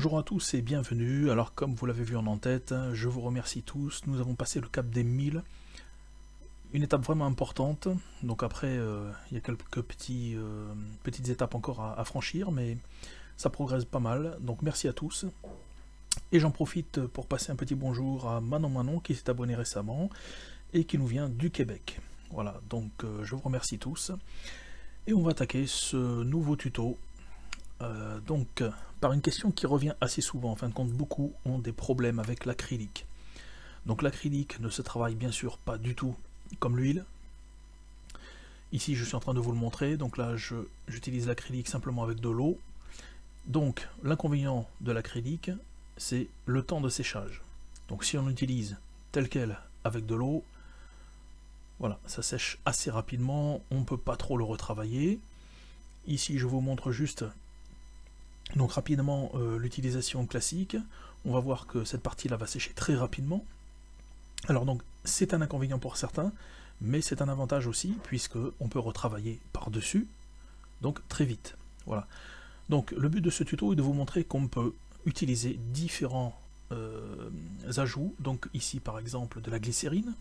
Bonjour à tous et bienvenue. Alors comme vous l'avez vu en en-tête, je vous remercie tous. Nous avons passé le cap des 1000. Une étape vraiment importante. Donc après, il y a quelques petites étapes encore à franchir, mais ça progresse pas mal. Donc merci à tous. Et j'en profite pour passer un petit bonjour à Manon qui s'est abonné récemment et qui nous vient du Québec. Voilà, donc je vous remercie tous. Et on va attaquer ce nouveau tuto. Par une question qui revient assez souvent, en fin de compte, beaucoup ont des problèmes avec l'acrylique. Donc l'acrylique ne se travaille bien sûr pas du tout comme l'huile. Ici je suis en train de vous le montrer, donc là j'utilise l'acrylique simplement avec de l'eau. Donc l'inconvénient de l'acrylique, c'est le temps de séchage. Donc si on l'utilise tel quel avec de l'eau, voilà, ça sèche assez rapidement, on ne peut pas trop le retravailler. Ici je vous montre juste donc rapidement l'utilisation classique. On va voir que cette partie là va sécher très rapidement. Alors donc c'est un inconvénient pour certains, mais c'est un avantage aussi puisque on peut retravailler par dessus, donc très vite. Voilà. Donc le but de ce tuto est de vous montrer qu'on peut utiliser différents ajouts. Donc ici par exemple de la glycérine.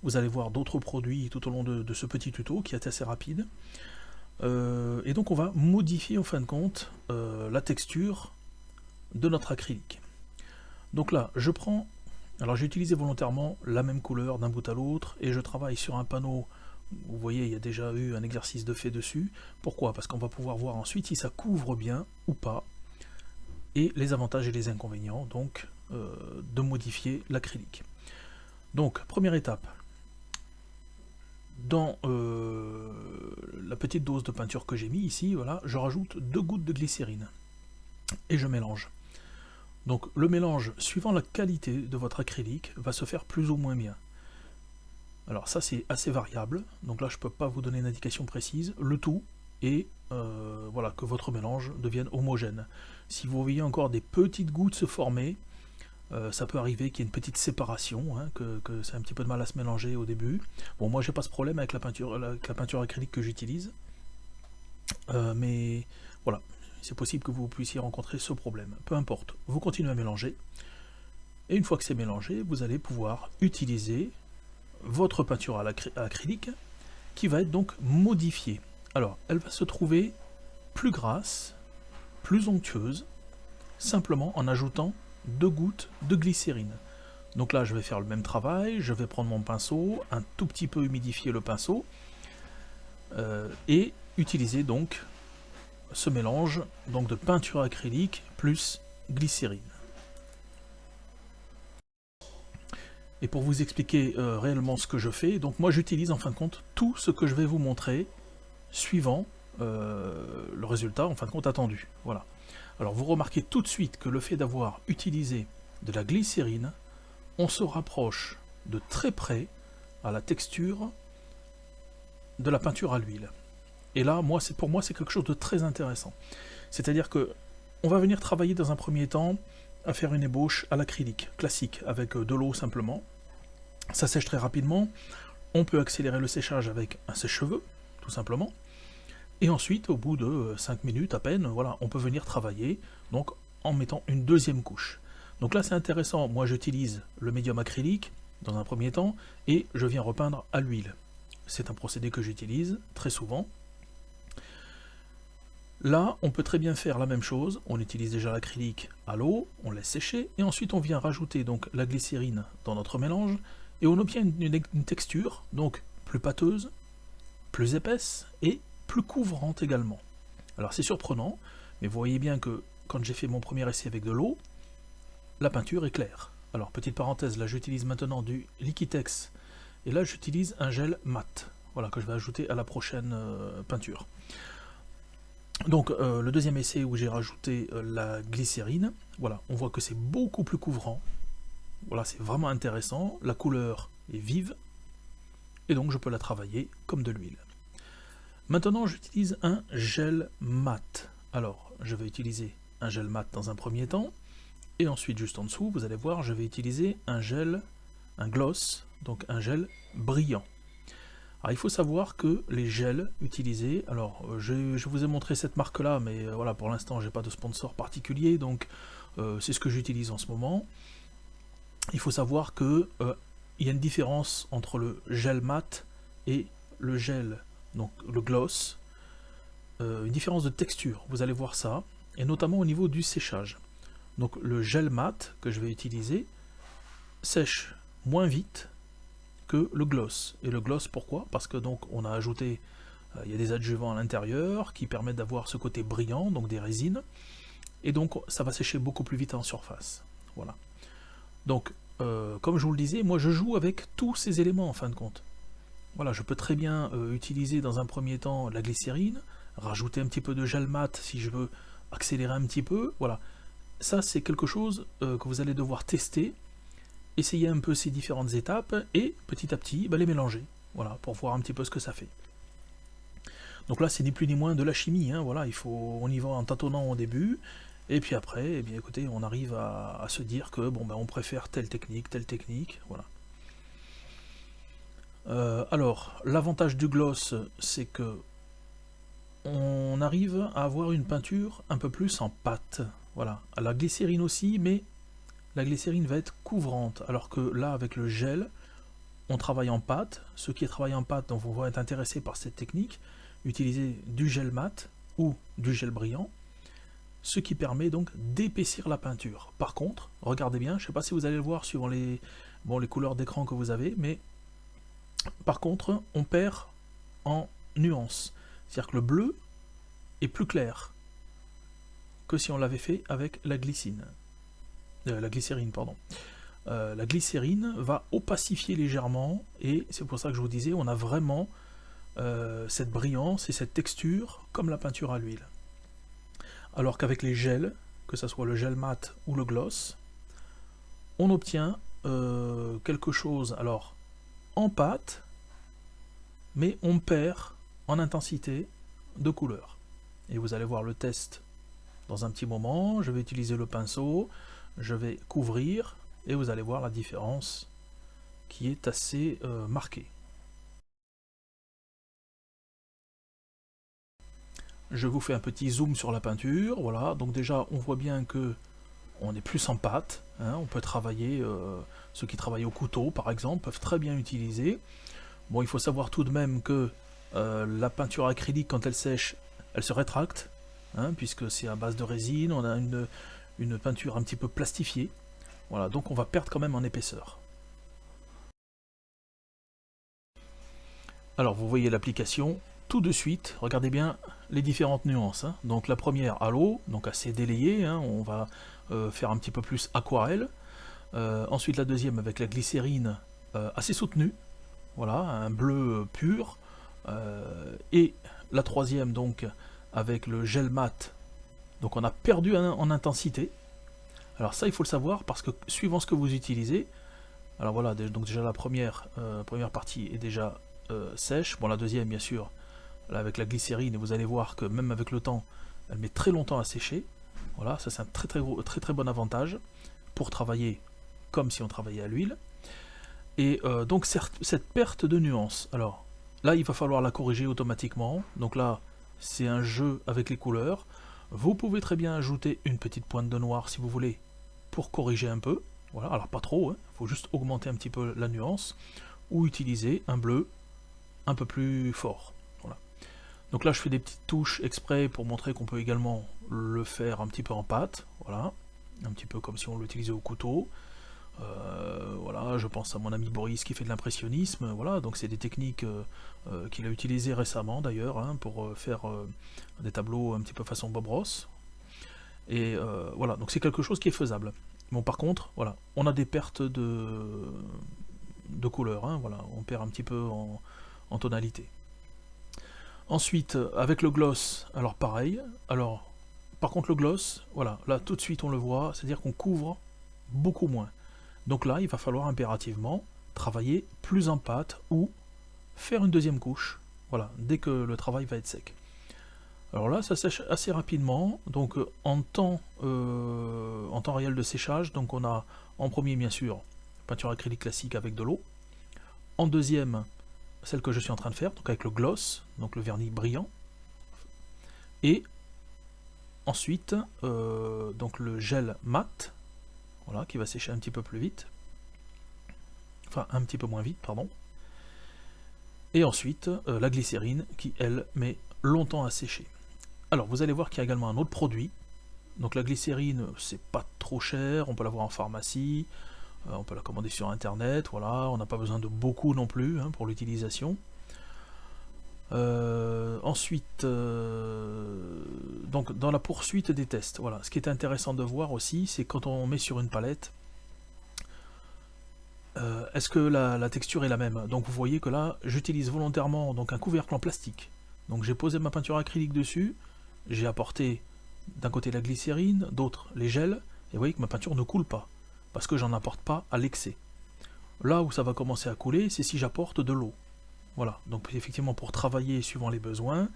Vous allez voir d'autres produits tout au long de ce petit tuto qui est assez rapide. Et donc on va modifier en fin de compte la texture de notre acrylique. Donc là je prends, alors j'ai utilisé volontairement la même couleur d'un bout à l'autre et je travaille sur un panneau. Vous voyez, il y a déjà eu un exercice de fait dessus. Pourquoi? Parce qu'on va pouvoir voir ensuite si ça couvre bien ou pas, et les avantages et les inconvénients donc de modifier l'acrylique. Donc première étape, dans la petite dose de peinture que j'ai mis ici, voilà, je rajoute 2 gouttes de glycérine et je mélange. Donc le mélange, suivant la qualité de votre acrylique, va se faire plus ou moins bien. Alors ça c'est assez variable, donc là je ne peux pas vous donner une indication précise. Le tout est voilà, que votre mélange devienne homogène. Si vous voyez encore des petites gouttes se former, ça peut arriver qu'il y ait une petite séparation, hein, que c'est un petit peu de mal à se mélanger au début. Bon, moi j'ai pas ce problème avec la peinture acrylique que j'utilise, mais voilà, c'est possible que vous puissiez rencontrer ce problème. Peu importe, vous continuez à mélanger, et une fois que c'est mélangé, vous allez pouvoir utiliser votre peinture à acrylique, qui va être donc modifiée. Alors, elle va se trouver plus grasse, plus onctueuse, simplement en ajoutant 2 gouttes de glycérine. Donc là je vais faire le même travail, je vais prendre mon pinceau, un tout petit peu humidifier le pinceau et utiliser donc ce mélange donc de peinture acrylique plus glycérine. Et pour vous expliquer réellement ce que je fais, donc moi j'utilise en fin de compte tout ce que je vais vous montrer suivant le résultat en fin de compte attendu. Voilà. Alors vous remarquez tout de suite que le fait d'avoir utilisé de la glycérine, on se rapproche de très près à la texture de la peinture à l'huile. Et là, pour moi, c'est quelque chose de très intéressant. C'est-à-dire que on va venir travailler dans un premier temps à faire une ébauche à l'acrylique, classique, avec de l'eau simplement. Ça sèche très rapidement. On peut accélérer le séchage avec un sèche-cheveux, tout simplement. Et ensuite, au bout de 5 minutes à peine, voilà, on peut venir travailler donc en mettant une deuxième couche. Donc là c'est intéressant, moi j'utilise le médium acrylique dans un premier temps et je viens repeindre à l'huile. C'est un procédé que j'utilise très souvent. Là on peut très bien faire la même chose, on utilise déjà l'acrylique à l'eau, on laisse sécher et ensuite on vient rajouter donc la glycérine dans notre mélange et on obtient une texture donc plus pâteuse, plus épaisse et plus couvrante également. Alors c'est surprenant, mais vous voyez bien que quand j'ai fait mon premier essai avec de l'eau, la peinture est claire. Alors petite parenthèse, là j'utilise maintenant du Liquitex, et là j'utilise un gel mat, voilà, que je vais ajouter à la prochaine peinture. Donc le deuxième essai où j'ai rajouté la glycérine, voilà, on voit que c'est beaucoup plus couvrant, voilà, c'est vraiment intéressant, la couleur est vive, et donc je peux la travailler comme de l'huile. Maintenant, j'utilise un gel mat. Alors, je vais utiliser un gel mat dans un premier temps, et ensuite, juste en dessous, vous allez voir, je vais utiliser un gloss, donc un gel brillant. Alors il faut savoir que les gels utilisés, alors je vous ai montré cette marque là, mais voilà, pour l'instant j'ai pas de sponsor particulier, donc c'est ce que j'utilise en ce moment. Il faut savoir que il y a une différence entre le gel mat et le gel, donc le gloss, une différence de texture, vous allez voir ça, et notamment au niveau du séchage. Donc le gel mat que je vais utiliser sèche moins vite que le gloss. Et le gloss, pourquoi? Parce que donc on a ajouté, il y a des adjuvants à l'intérieur qui permettent d'avoir ce côté brillant, donc des résines, et donc ça va sécher beaucoup plus vite en surface. Voilà. Donc, comme je vous le disais, moi je joue avec tous ces éléments en fin de compte. Voilà, je peux très bien utiliser dans un premier temps la glycérine, rajouter un petit peu de gel mat si je veux accélérer un petit peu. Voilà, ça c'est quelque chose que vous allez devoir tester, essayer un peu ces différentes étapes et petit à petit les mélanger. Voilà, pour voir un petit peu ce que ça fait. Donc là, c'est ni plus ni moins de la chimie. Hein, voilà, on y va en tâtonnant au début. Et puis après, eh bien, écoutez, on arrive à se dire que bon, on préfère telle technique, voilà. Alors, l'avantage du gloss, c'est que on arrive à avoir une peinture un peu plus en pâte. Voilà, la glycérine aussi, mais la glycérine va être couvrante, alors que là, avec le gel, on travaille en pâte. Ceux qui travaillent en pâte, donc vont être intéressés par cette technique, utiliser du gel mat ou du gel brillant, ce qui permet donc d'épaissir la peinture. Par contre, regardez bien, je ne sais pas si vous allez le voir suivant les couleurs d'écran que vous avez, mais par contre, on perd en nuances. C'est-à-dire que le bleu est plus clair que si on l'avait fait avec la glycérine. La glycérine va opacifier légèrement, et c'est pour ça que je vous disais, on a vraiment cette brillance et cette texture comme la peinture à l'huile. Alors qu'avec les gels, que ce soit le gel mat ou le gloss, on obtient quelque chose, alors en pâte, mais on perd en intensité de couleur. Et vous allez voir le test dans un petit moment. Je vais utiliser le pinceau, je vais couvrir, et vous allez voir la différence qui est assez marquée. Je vous fais un petit zoom sur la peinture, voilà, donc déjà on voit bien que on est plus en pâte, hein, on peut travailler, ceux qui travaillent au couteau par exemple peuvent très bien utiliser. Bon, il faut savoir tout de même que la peinture acrylique, quand elle sèche, elle se rétracte, hein, puisque c'est à base de résine, on a une peinture un petit peu plastifiée, voilà, donc on va perdre quand même en épaisseur. Alors vous voyez l'application, tout de suite, regardez bien les différentes nuances. Hein. Donc la première à l'eau, donc assez délayée, hein, on va faire un petit peu plus aquarelle. Ensuite la deuxième avec la glycérine assez soutenue, voilà, un bleu pur. Et la troisième donc avec le gel mat, donc on a perdu en intensité. Alors ça il faut le savoir parce que suivant ce que vous utilisez, alors voilà, donc déjà la première partie est déjà sèche, bon la deuxième bien sûr, là avec la glycérine, et vous allez voir que même avec le temps, elle met très longtemps à sécher. Voilà, ça c'est un très bon avantage pour travailler comme si on travaillait à l'huile. Et donc cette perte de nuance, alors là il va falloir la corriger automatiquement. Donc là c'est un jeu avec les couleurs. Vous pouvez très bien ajouter une petite pointe de noir si vous voulez pour corriger un peu. Voilà, alors pas trop, hein, faut juste augmenter un petit peu la nuance, ou utiliser un bleu un peu plus fort. Voilà. Donc là je fais des petites touches exprès pour montrer qu'on peut également le faire un petit peu en pâte, voilà, un petit peu comme si on l'utilisait au couteau. Voilà, je pense à mon ami Boris qui fait de l'impressionnisme, voilà, donc c'est des techniques qu'il a utilisées récemment d'ailleurs, hein, pour faire des tableaux un petit peu façon Bob Ross. Et voilà, donc c'est quelque chose qui est faisable. Bon, par contre, voilà, on a des pertes de couleur, hein, voilà, on perd un petit peu en tonalité. Ensuite, avec le gloss, alors pareil, alors par contre le gloss, voilà, là tout de suite on le voit, c'est-à-dire qu'on couvre beaucoup moins. Donc là, il va falloir impérativement travailler plus en pâte ou faire une deuxième couche, voilà, dès que le travail va être sec. Alors là, ça sèche assez rapidement, donc en temps réel de séchage, donc on a en premier bien sûr peinture acrylique classique avec de l'eau, en deuxième celle que je suis en train de faire, donc avec le gloss, donc le vernis brillant, et ensuite donc le gel mat, voilà, qui va sécher un petit peu plus vite, enfin un petit peu moins vite, pardon, et ensuite la glycérine qui, elle, met longtemps à sécher. Alors vous allez voir qu'il y a également un autre produit. Donc la glycérine, c'est pas trop cher, on peut l'avoir en pharmacie, on peut la commander sur internet, voilà, on n'a pas besoin de beaucoup non plus hein, pour l'utilisation. Ensuite, donc dans la poursuite des tests, voilà, ce qui est intéressant de voir aussi, c'est quand on met sur une palette, est-ce que la texture est la même? Donc vous voyez que là, j'utilise volontairement donc un couvercle en plastique. Donc j'ai posé ma peinture acrylique dessus, j'ai apporté d'un côté la glycérine, d'autre les gels, et vous voyez que ma peinture ne coule pas, parce que j'en apporte pas à l'excès. Là où ça va commencer à couler, c'est si j'apporte de l'eau. Voilà, donc effectivement pour travailler suivant les besoins,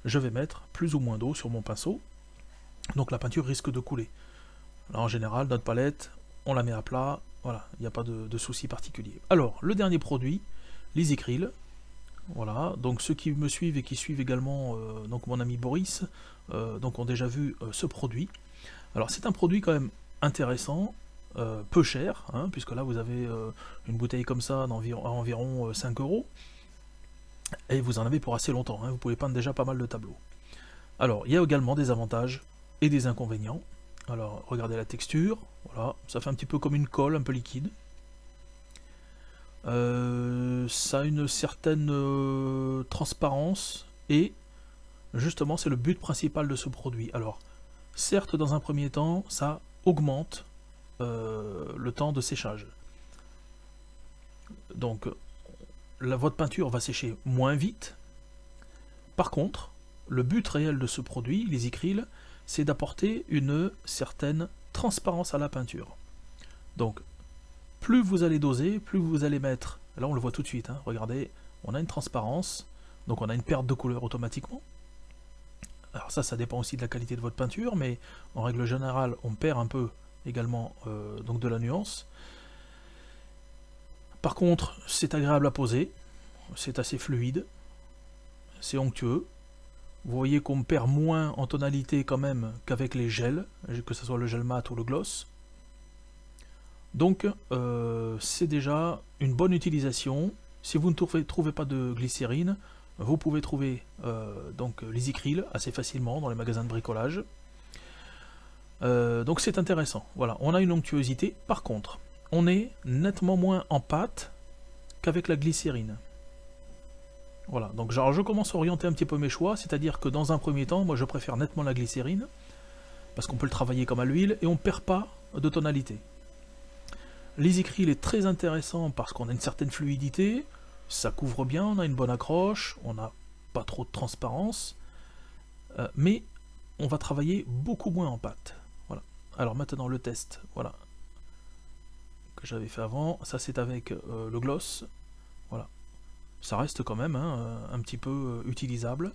je vais mettre plus ou moins d'eau sur mon pinceau, donc la peinture risque de couler. Là en général, notre palette, on la met à plat, voilà, il n'y a pas de souci particulier. Alors, le dernier produit, l'Easycryl. Voilà, donc ceux qui me suivent et qui suivent également donc mon ami Boris, donc ont déjà vu ce produit. Alors c'est un produit quand même intéressant, peu cher, hein, puisque là vous avez une bouteille comme ça à environ 5 €, et vous en avez pour assez longtemps, hein, vous pouvez peindre déjà pas mal de tableaux. Alors il y a également des avantages et des inconvénients. Alors regardez la texture, voilà, ça fait un petit peu comme une colle un peu liquide. Ça a une certaine transparence et justement c'est le but principal de ce produit. Alors certes dans un premier temps ça augmente le temps de séchage, donc votre peinture va sécher moins vite. Par contre le but réel de ce produit, l'Easycryl, c'est d'apporter une certaine transparence à la peinture. Donc plus vous allez doser, plus vous allez mettre, là on le voit tout de suite, hein, regardez, on a une transparence, donc on a une perte de couleur automatiquement. Alors ça dépend aussi de la qualité de votre peinture, mais en règle générale, on perd un peu également donc de la nuance. Par contre, c'est agréable à poser, c'est assez fluide, c'est onctueux. Vous voyez qu'on perd moins en tonalité quand même qu'avec les gels, que ce soit le gel mat ou le gloss. Donc c'est déjà une bonne utilisation. Si vous ne trouvez pas de glycérine, vous pouvez trouver donc l'Easycryl assez facilement dans les magasins de bricolage. Donc c'est intéressant. Voilà, on a une onctuosité. Par contre, on est nettement moins en pâte qu'avec la glycérine. Voilà, donc genre, je commence à orienter un petit peu mes choix, c'est-à-dire que dans un premier temps, moi je préfère nettement la glycérine, parce qu'on peut le travailler comme à l'huile, et on ne perd pas de tonalité. L'Easycryl est très intéressant parce qu'on a une certaine fluidité, ça couvre bien, on a une bonne accroche, on n'a pas trop de transparence, mais on va travailler beaucoup moins en pâte. Voilà. Alors maintenant le test, voilà, que j'avais fait avant, ça c'est avec le gloss, voilà. Ça reste quand même hein, un petit peu utilisable.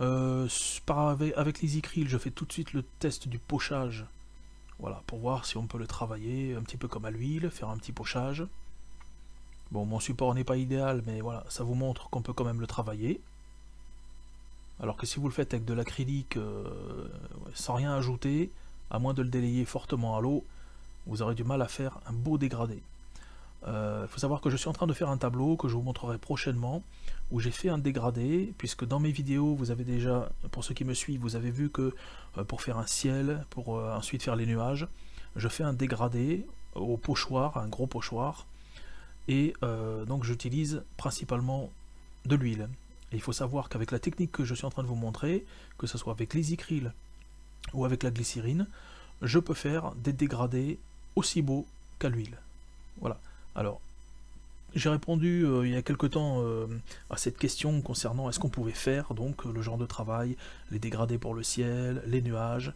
Avec l'Easycryl, je fais tout de suite le test du pochage. Voilà, pour voir si on peut le travailler un petit peu comme à l'huile, faire un petit pochage. Bon, mon support n'est pas idéal, mais voilà, ça vous montre qu'on peut quand même le travailler. Alors que si vous le faites avec de l'acrylique sans rien ajouter, à moins de le délayer fortement à l'eau, vous aurez du mal à faire un beau dégradé. Il faut savoir que je suis en train de faire un tableau que je vous montrerai prochainement où j'ai fait un dégradé, puisque dans mes vidéos vous avez déjà, pour ceux qui me suivent, vous avez vu que pour faire un ciel, pour ensuite faire les nuages, je fais un dégradé au pochoir, un gros pochoir, et donc j'utilise principalement de l'huile. Et il faut savoir qu'avec la technique que je suis en train de vous montrer, que ce soit avec l'Easycryl ou avec la glycérine, je peux faire des dégradés aussi beaux qu'à l'huile. Voilà. Alors, j'ai répondu il y a quelque temps à cette question concernant est-ce qu'on pouvait faire donc le genre de travail, les dégradés pour le ciel, les nuages,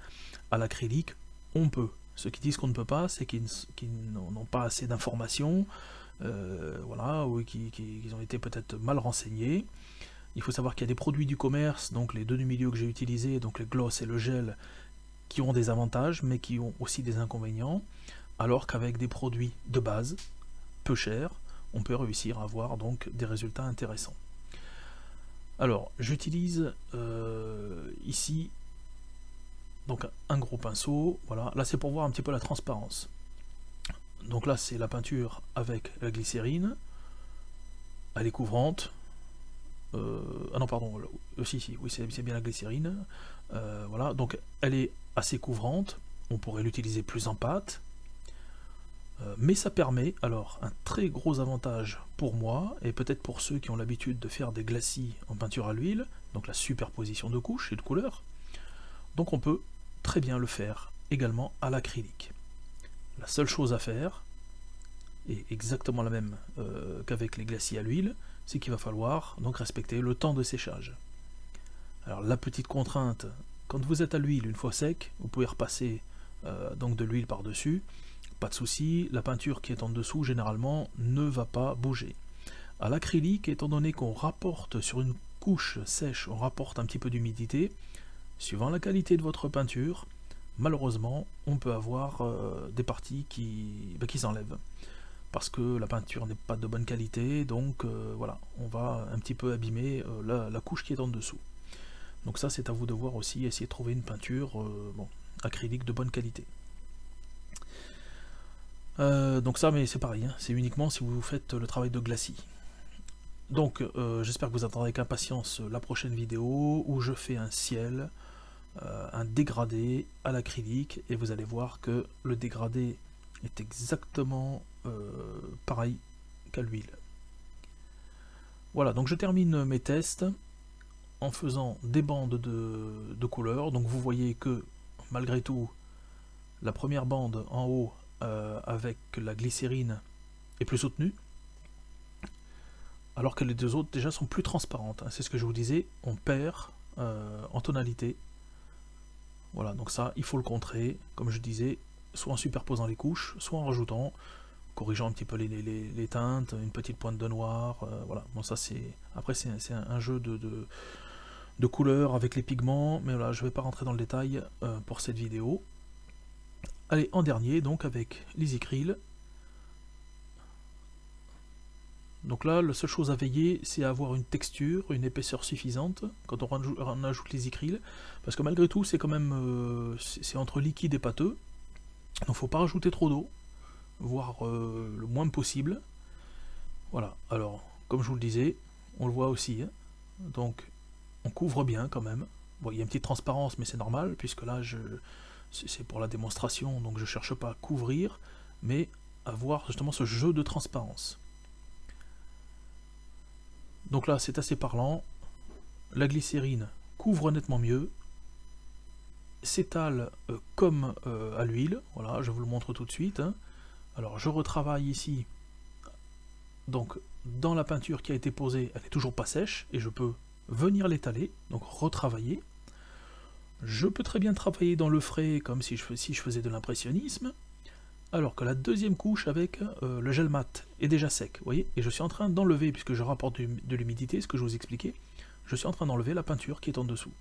à l'acrylique. On peut. Ceux qui disent qu'on ne peut pas, c'est qu'ils n'ont pas assez d'informations, voilà, ou qu'ils ont été peut-être mal renseignés. Il faut savoir qu'il y a des produits du commerce, donc les deux du milieu que j'ai utilisés, donc les gloss et le gel, qui ont des avantages, mais qui ont aussi des inconvénients, alors qu'avec des produits de base, peu chers, on peut réussir à avoir donc des résultats intéressants. Alors j'utilise ici donc un gros pinceau, voilà, là c'est pour voir un petit peu la transparence. Donc là c'est la peinture avec la glycérine, elle est couvrante. Ah non pardon, si, oui c'est bien la glycérine. Voilà, donc elle est assez couvrante, on pourrait l'utiliser plus en pâte, mais ça permet, alors un très gros avantage pour moi, et peut-être pour ceux qui ont l'habitude de faire des glacis en peinture à l'huile, donc la superposition de couches et de couleurs, donc on peut très bien le faire également à l'acrylique. La seule chose à faire, et exactement la même qu'avec les glacis à l'huile, c'est qu'il va falloir donc respecter le temps de séchage. Alors la petite contrainte, quand vous êtes à l'huile une fois sec, vous pouvez repasser donc de l'huile par-dessus, pas de souci, la peinture qui est en dessous généralement ne va pas bouger. À l'acrylique, étant donné qu'on rapporte sur une couche sèche, on rapporte un petit peu d'humidité, suivant la qualité de votre peinture, malheureusement on peut avoir des parties qui s'enlèvent. Parce que la peinture n'est pas de bonne qualité, donc voilà, on va un petit peu abîmer la couche qui est en dessous. Donc ça c'est à vous de voir aussi, essayer de trouver une peinture acrylique de bonne qualité. Donc ça, mais c'est pareil, hein, c'est uniquement si vous faites le travail de glacis. Donc j'espère que vous attendrez avec impatience la prochaine vidéo où je fais un ciel, un dégradé à l'acrylique, et vous allez voir que le dégradé est exactement pareil qu'à l'huile. Voilà, donc je termine mes tests en faisant des bandes de couleurs. Donc vous voyez que malgré tout, la première bande en haut avec la glycérine est plus soutenue, alors que les deux autres déjà sont plus transparentes. C'est ce que je vous disais, on perd en tonalité. Voilà, donc ça, il faut le contrer, comme je disais, soit en superposant les couches, soit en rajoutant, corrigeant un petit peu les teintes, une petite pointe de noir, voilà. Bon, ça c'est... Après c'est un jeu de couleurs avec les pigments, mais voilà, je ne vais pas rentrer dans le détail pour cette vidéo. Allez, en dernier, donc avec l'Easycryl. Donc là, la seule chose à veiller, c'est avoir une texture, une épaisseur suffisante quand on ajoute l'Easycryl, parce que malgré tout, c'est quand même c'est entre liquide et pâteux, donc il ne faut pas rajouter trop d'eau, voire le moins possible. Voilà, alors, comme je vous le disais, on le voit aussi, hein, donc on couvre bien quand même. Bon, il y a une petite transparence, mais c'est normal, puisque là, c'est pour la démonstration, donc je ne cherche pas à couvrir, mais à voir justement ce jeu de transparence. Donc là, c'est assez parlant. La glycérine couvre nettement mieux, s'étale comme à l'huile. Voilà, je vous le montre tout de suite, hein. Alors, je retravaille ici. Donc, dans la peinture qui a été posée, elle n'est toujours pas sèche, et je peux venir l'étaler, donc retravailler. Je peux très bien travailler dans le frais, comme si je faisais de l'impressionnisme, alors que la deuxième couche avec le gel mat est déjà sec, vous voyez, et je suis en train d'enlever, puisque je rapporte de l'humidité, ce que je vous expliquais, je suis en train d'enlever la peinture qui est en dessous.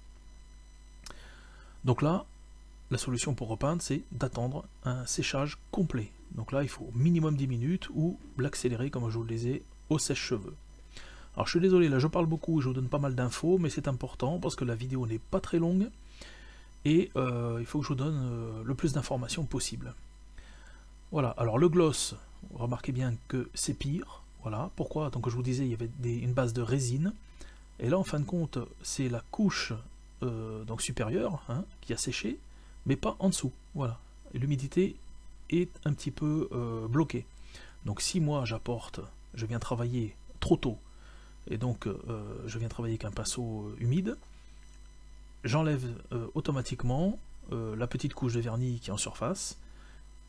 Donc là, la solution pour repeindre, c'est d'attendre un séchage complet. Donc là, il faut minimum 10 minutes, ou l'accélérer, comme je vous le disais, au sèche-cheveux. Alors je suis désolé, là je parle beaucoup, je vous donne pas mal d'infos, mais c'est important, parce que la vidéo n'est pas très longue, et il faut que je vous donne le plus d'informations possible. Voilà, alors le gloss, remarquez bien que c'est pire. Voilà, pourquoi? Donc je vous disais, il y avait une base de résine, et là en fin de compte, c'est la couche donc supérieure, hein, qui a séché, mais pas en dessous. Voilà, et l'humidité est un petit peu bloquée. Donc si moi j'apporte, je viens travailler trop tôt, et donc je viens travailler avec un pinceau humide, j'enlève automatiquement la petite couche de vernis qui est en surface,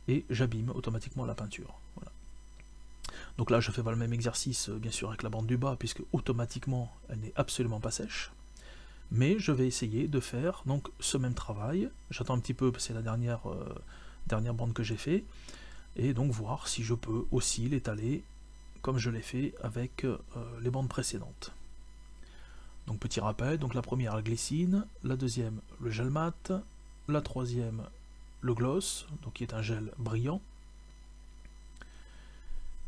et j'abîme automatiquement la peinture. Voilà. Donc là je fais pas le même exercice bien sûr avec la bande du bas, puisque automatiquement elle n'est absolument pas sèche, mais je vais essayer de faire donc ce même travail. J'attends un petit peu, c'est la dernière bande que j'ai fait, et donc voir si je peux aussi l'étaler comme je l'ai fait avec les bandes précédentes. Donc petit rappel, donc la première la glycine, la deuxième le gel mat, la troisième le gloss, donc qui est un gel brillant,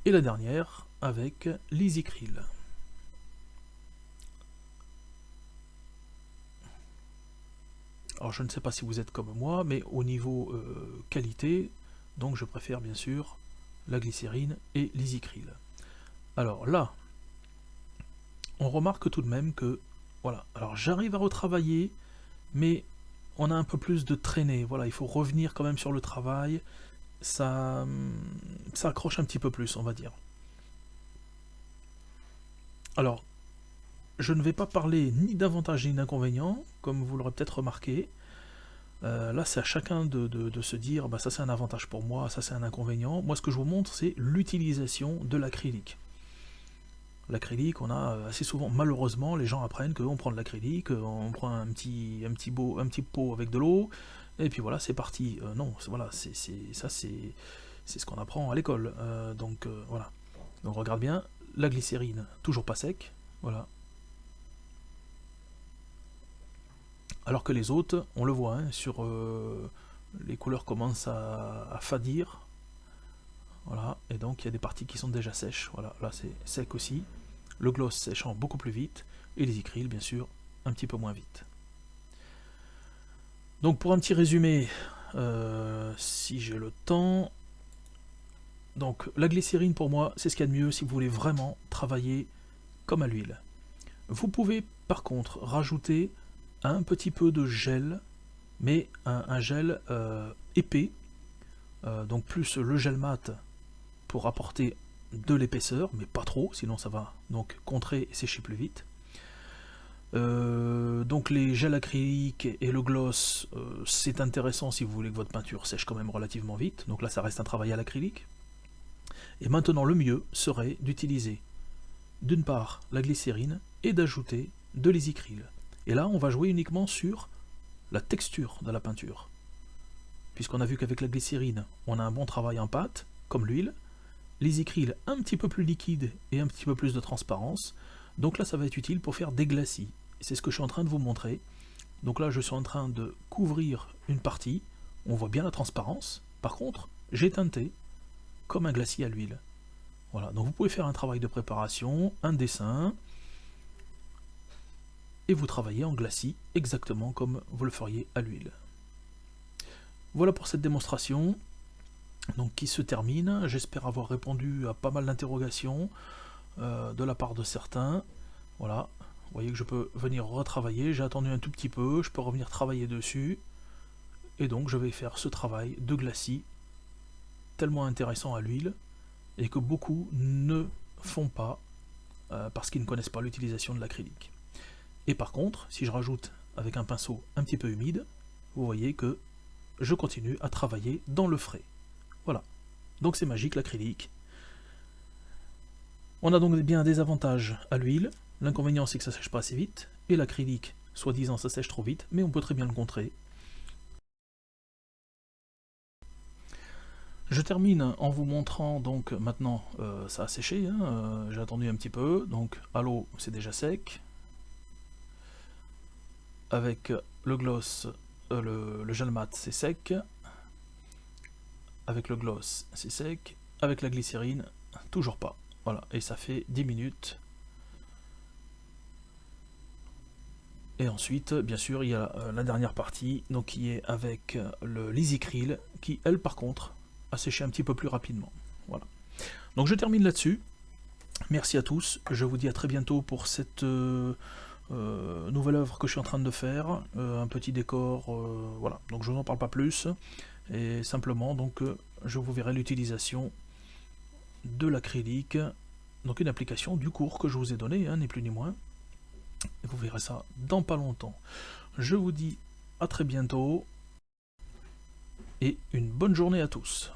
Et la dernière avec l'EasyCryl. Alors je ne sais pas si vous êtes comme moi, mais au niveau qualité, donc je préfère bien sûr la glycérine et l'EasyCryl. Alors là, on remarque tout de même que, voilà, alors j'arrive à retravailler, mais on a un peu plus de traînée, voilà, il faut revenir quand même sur le travail, ça accroche un petit peu plus, on va dire. Alors, je ne vais pas parler ni d'avantages ni d'inconvénients, comme vous l'aurez peut-être remarqué. Là, c'est à chacun de se dire, bah, ça c'est un avantage pour moi, ça c'est un inconvénient. Moi, ce que je vous montre, c'est l'utilisation de l'acrylique. L'acrylique, on a assez souvent, malheureusement, les gens apprennent qu'on prend de l'acrylique, on prend un petit pot avec de l'eau, et puis voilà, c'est parti. Non, voilà, c'est ce qu'on apprend à l'école. Donc voilà. Donc regarde bien, la glycérine, toujours pas sec, voilà. Alors que les autres, on le voit, hein, sur les couleurs commencent à fadir. Voilà, et donc il y a des parties qui sont déjà sèches. Voilà, là c'est sec aussi. Le gloss séchant beaucoup plus vite, et les acryles, bien sûr, un petit peu moins vite. Donc pour un petit résumé, si j'ai le temps, donc la glycérine pour moi, c'est ce qu'il y a de mieux si vous voulez vraiment travailler comme à l'huile. Vous pouvez par contre rajouter un petit peu de gel, mais un gel épais, donc plus le gel mat pour apporter de l'épaisseur, mais pas trop, sinon ça va donc contrer et sécher plus vite. Donc les gels acryliques et le gloss, c'est intéressant si vous voulez que votre peinture sèche quand même relativement vite, donc là ça reste un travail à l'acrylique. Et maintenant le mieux serait d'utiliser d'une part la glycérine et d'ajouter de l'EasyCryl. Et là on va jouer uniquement sur la texture de la peinture. Puisqu'on a vu qu'avec la glycérine, on a un bon travail en pâte, comme l'huile, l'EasyCryl un petit peu plus liquide et un petit peu plus de transparence, donc là ça va être utile pour faire des glacis. C'est ce que je suis en train de vous montrer. Donc là je suis en train de couvrir une partie, on voit bien la transparence, par contre j'ai teinté comme un glacis à l'huile. Voilà, donc vous pouvez faire un travail de préparation, un dessin, et vous travaillez en glacis exactement comme vous le feriez à l'huile. Voilà pour cette démonstration donc, qui se termine. J'espère avoir répondu à pas mal d'interrogations de la part de certains. Voilà, vous voyez que je peux venir retravailler, j'ai attendu un tout petit peu, je peux revenir travailler dessus, et donc je vais faire ce travail de glacis tellement intéressant à l'huile, et que beaucoup ne font pas, parce qu'ils ne connaissent pas l'utilisation de l'acrylique. Et par contre, si je rajoute avec un pinceau un petit peu humide, vous voyez que je continue à travailler dans le frais. Voilà, donc c'est magique l'acrylique. On a donc bien des avantages à l'huile, l'inconvénient c'est que ça sèche pas assez vite, et l'acrylique, soi-disant ça sèche trop vite, mais on peut très bien le contrer. Je termine en vous montrant donc maintenant ça a séché, hein, j'ai attendu un petit peu, donc à l'eau c'est déjà sec. Avec le gloss, le gel mat c'est sec. Avec le gloss c'est sec. Avec la glycérine, toujours pas. Voilà, et ça fait 10 minutes. Et ensuite, bien sûr, il y a la dernière partie, donc qui est avec l'EasyCryl, qui, elle, par contre, a séché un petit peu plus rapidement. Voilà. Donc je termine là-dessus. Merci à tous. Je vous dis à très bientôt pour cette nouvelle œuvre que je suis en train de faire. Un petit décor, voilà. Donc je n'en parle pas plus. Et simplement, donc, je vous verrai l'utilisation de l'acrylique, donc une application du cours que je vous ai donné, hein, ni plus ni moins. Et vous verrez ça dans pas longtemps. Je vous dis à très bientôt et une bonne journée à tous.